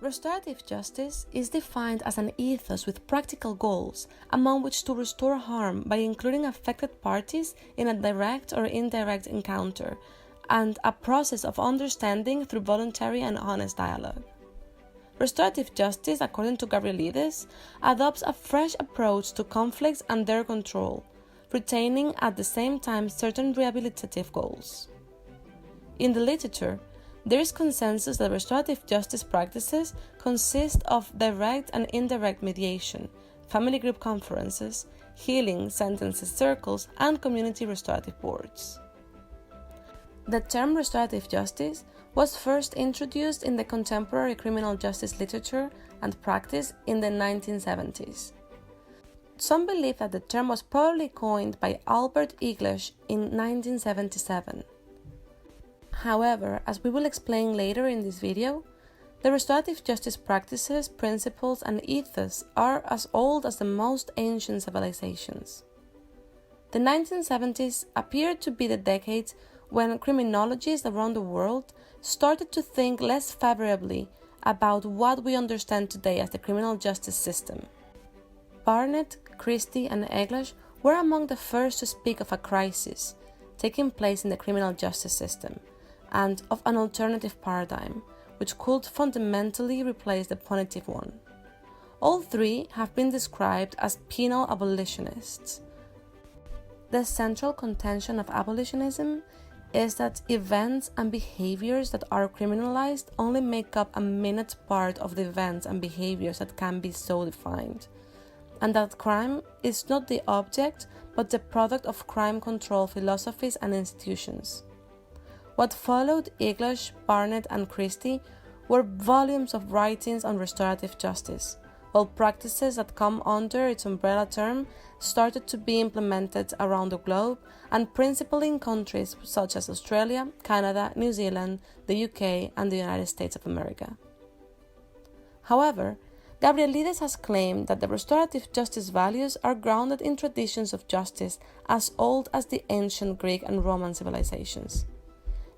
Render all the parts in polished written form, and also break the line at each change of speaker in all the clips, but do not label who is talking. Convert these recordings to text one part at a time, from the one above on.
Restorative justice is defined as an ethos with practical goals, among which to restore harm by including affected parties in a direct or indirect encounter, and a process of understanding through voluntary and honest dialogue. Restorative justice, according to Gavrielides, adopts a fresh approach to conflicts and their control, retaining at the same time certain rehabilitative goals. In the literature, there is consensus that restorative justice practices consist of direct and indirect mediation, family group conferences, healing sentences circles, and community restorative boards. The term restorative justice was first introduced in the contemporary criminal justice literature and practice in the 1970s. Some believe that the term was probably coined by Albert English in 1977. However, as we will explain later in this video, the restorative justice practices, principles, and ethos are as old as the most ancient civilizations. The 1970s appeared to be the decade when criminologists around the world started to think less favorably about what we understand today as the criminal justice system. Barnett, Christie, and English were among the first to speak of a crisis taking place in the criminal justice system, and of an alternative paradigm, which could fundamentally replace the punitive one. All three have been described as penal abolitionists. The central contention of abolitionism is that events and behaviors that are criminalized only make up a minute part of the events and behaviors that can be so defined, and that crime is not the object but the product of crime control philosophies and institutions. What followed English, Barnett, and Christie were volumes of writings on restorative justice, while practices that come under its umbrella term started to be implemented around the globe, and principally in countries such as Australia, Canada, New Zealand, the UK, and the United States of America. However, Gavrielides has claimed that the restorative justice values are grounded in traditions of justice as old as the ancient Greek and Roman civilizations.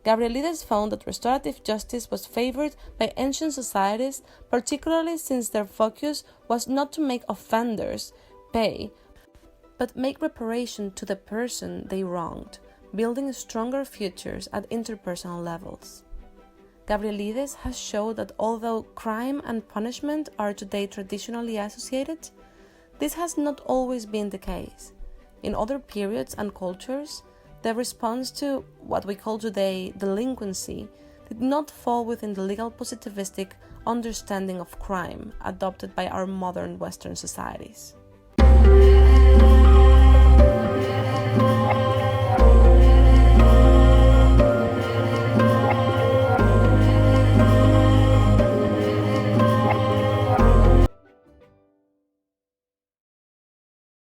Gavrielides found that restorative justice was favored by ancient societies, particularly since their focus was not to make offenders pay, but make reparation to the person they wronged, building stronger futures at interpersonal levels. Gavrielides has shown that although crime and punishment are today traditionally associated, this has not always been the case. In other periods and cultures, the response to what we call today delinquency did not fall within the legal positivistic understanding of crime adopted by our modern Western societies.